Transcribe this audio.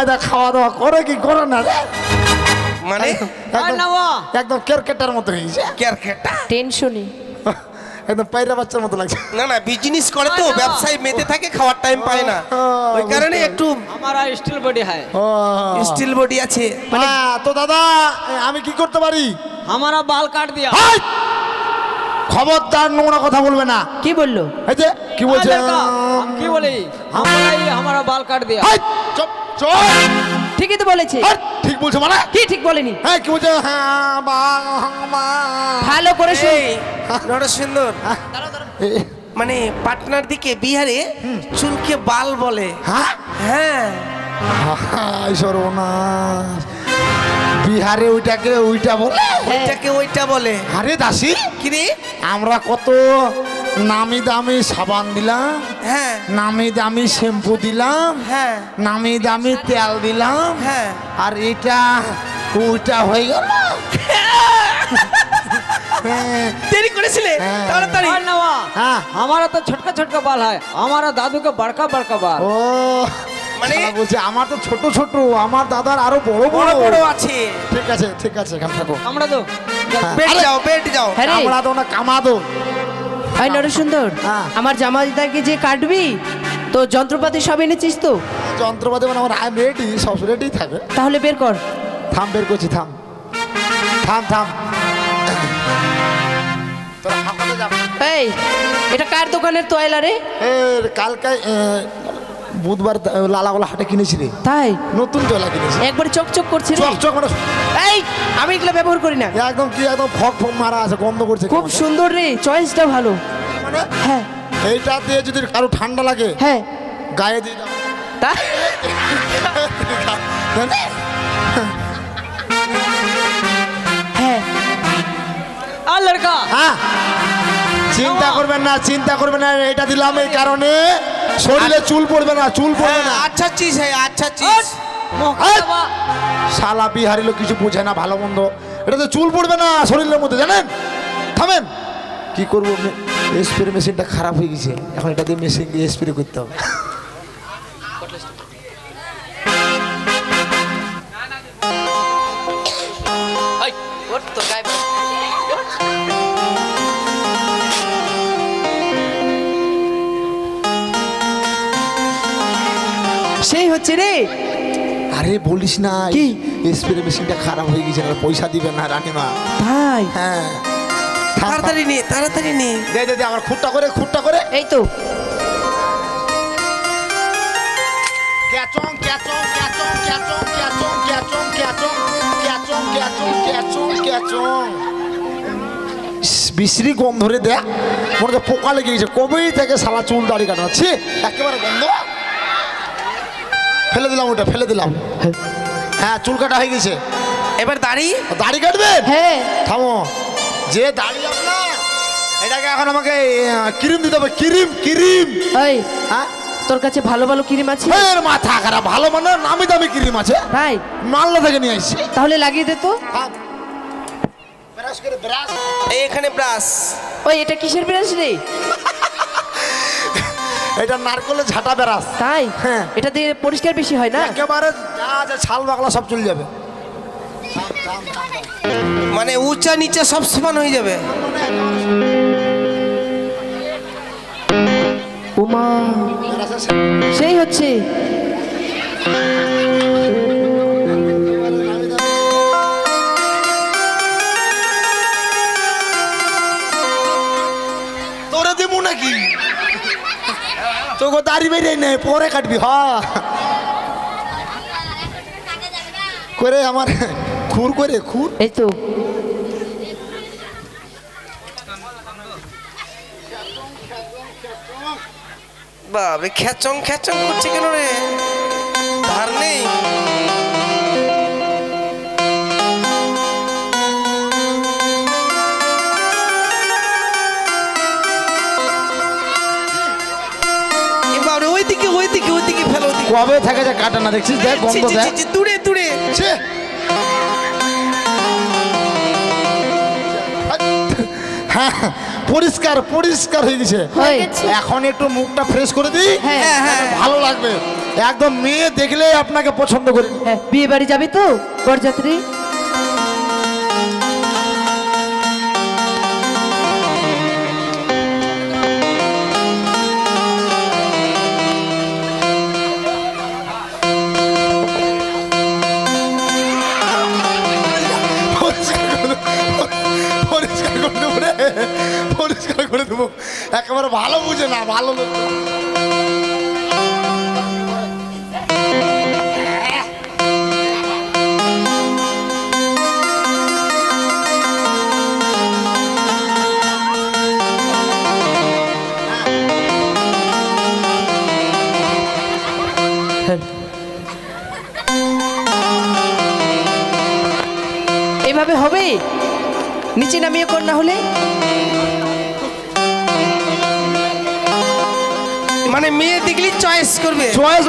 কায়দা খাওয়া দাওয়া করে কি করে না রে? মানে একদম কেরকেটার মতো হয়েছে। কেরকেটা টেনশনই একদম পায়রা বাচ্চার মতো লাগছে। না না বিজনেস করে তো ব্যবসায় মেতে থাকে খাওয়ার টাইম পায় না ওই কারণে একটু हमारा स्टील बॉडी है স্টিল বডি আছে। তো দাদা আমি কি করতে পারি? हमारा बाल काट दिया। খবরদার নোংরা কথা বলবে না। কি বললো? এই যে কি বলছে? हम की बोले हमारा बाल काट दिया। চুপ চুপ। ঠিকই তো বলেছে। ঠিক বলছে মানে? কি ঠিক বলেনি? হ্যাঁ কি বলছে? হ্যাঁ ভালো করে শুন। নরসিংদর মানে পাটনার দিকে বিহারে চুলকে বাল বলে। হ্যাঁ হ্যাঁ সর্বনাশ, বিহারে ওইটা বলে, ওইটাকে ওইটা বলে। আরে দাসী কি রে? আমরা কত নামি দামি সাবান দিলাম, হ্যাঁ নামি দামি শ্যাম্পু দিলাম, হ্যাঁ নামি দামি তেল দিলাম, হ্যাঁ আর এটা ওইটা হয়ে গেল। দেরি করেছিলে তাড়াতাড়ি। হ্যাঁ हमारा तो छोटका छोटका बाल है, हमारा दादू का बड़का बड़का बाल। ও মানে বলছে আমার তো ছোট ছোট, আমার দাদার আরো বড় বড় বড় বড় আছে। ঠিক আছে ঠিক আছে, এখানে থাকো। আমরা তো বেড যাও বেড যাও। হ্যাঁ রে, আমরা তো না কামাদো। ভাই নরসুন্দর, হ্যাঁ। আমার জামাইদাকে যে কাটবি তো যন্ত্রপাতি সব এনেছিস তো? যন্ত্রপাতি মানে আমার আইম রেডি, সব রেডি থাকে। তাহলে বের কর। থাম, বের করছি, থাম থাম থাম। তোরা হাঁপাতে যাবি? এই এটা কার দোকানের তোয়লা রে? কালকে বুধবার লালাগোলা হাটে কিনেছি রে, তাই নতুন তোলা কিনেছি, একবার চকচক করছে রে। চক চক মানে এই আমি এগুলো ব্যবহার করি না। একদম কি একদম ফক ফক মারা আছে, গন্ধ করছে। খুব সুন্দর রে, চয়েসটা ভালো। মানে হ্যাঁ এইটা দিয়ে যদি কারো ঠান্ডা লাগে হ্যাঁ গায়ে দিয়ে দাও। তাই হ্যাঁ आ लड़का হ্যাঁ, চিন্তা করবেন না, চিন্তা করবেন না, এটা দিলাম এই কারণে শরীরে চুল পড়বে না, চুল পড়বে না। আচ্ছা চিজ হ্যাঁ আচ্ছা চিজ। শালা বিহারি লোক কিছু বোঝে না ভালো মন্দ, এটাতে চুল পড়বে না শরীরের মধ্যে, জানেন? থামেন, কি করবো, স্প্রে মেশিনটা খারাপ হয়ে গেছে, এখন এটা দিয়ে মেশিন দিয়ে স্প্রে করতে হবে। সেই হচ্ছে রে। আরে বলিস না, কি? স্প্রে মেশিনটা খারাপ হয়ে গেছে, পয়সা দিবেন না রানীমা। তাই হ্যাঁ তাড়াতাড়ি নে তাড়াতাড়ি নে। দে দে দে, আমার খুঁটটা করে খুঁটটা করে। এই তো ক্যাচং ক্যাচং ক্যাচং ক্যাচং ক্যাচং ক্যাচং ক্যাচং ক্যাচং ক্যাচং ক্যাচং ক্যাচং। বিশ্রী গন্ধ রে, দেখ মনে হচ্ছে পোকা লেগে গেছে, কবেই থেকে শালা চুল দাড়ি কাটাচ্ছি, একেবারে গন্ধ। ফেলে দিলাম ওটা, ফেলে দিলাম। হ্যাঁ চুল কাটা হয়ে গেছে, এবার দাড়ি দাড়ি কাটবেন? হ্যাঁ থামো, যে দাড়ি আপনার এটাকে এখন আমাকে ক্রিম দিতে হবে, ক্রিম ক্রিম। এই হ্যাঁ তোর কাছে ভালো ভালো ক্রিম আছে? এর মাথা খারাপ, ভালো মানে নামি দামি ক্রিম আছে, তাই মালদা থেকে নিয়ে আসছি। তাহলে লাগিয়ে দে তো। ব্রাশ করে ব্রাশ, এই এখানে ব্রাশ। ওই এটা কিসের ব্রাশ রে? এটা নারকলের ঝাঁটা ব্রাশ। তাই হ্যাঁ। এটা দিয়ে পরিষ্কার বেশি হয় না? একেবারে যা যা ছাল বাগলা সব চলে যাবে। মানে উঁচা নিচে সব সমান হয়ে যাবে। ওমা সেই হচ্ছে। তোরে দেবো নাকি? তোকে দাড়ি বেরিয়ে নেই, পরে কাটবি। হ্যাঁ করে আমার খুর করে খুর। এই তো বাবা খ্যাচং খ্যাচং করছে কেন রে? ধার নেই। ওইদিকে ওইদিকে ওইদিকে ফেলো। কবে থাকে যে কাটা না দেখছিস? দেখ গন্ধ দেখ, দূরে দূরে। হ্যাঁ পরিষ্কার পরিষ্কার হয়ে গেছে। এখন একটু মুখটা ফ্রেশ করে দিই, হ্যাঁ ভালো লাগবে। একদম মেয়ে দেখলে আপনাকে পছন্দ করি। হ্যাঁ, বিয়ে বাড়ি যাবি তো বরযাত্রী? পরিষ্কার করে দেবো রে, পরিষ্কার করে দেবো। একেবারে ভালো বুঝে না, ভালো লোক। এভাবে হবে? নিচে নামিয়ে কর, না হলে মানে মেয়ে দেখলি চয়েস করবে? চয়েস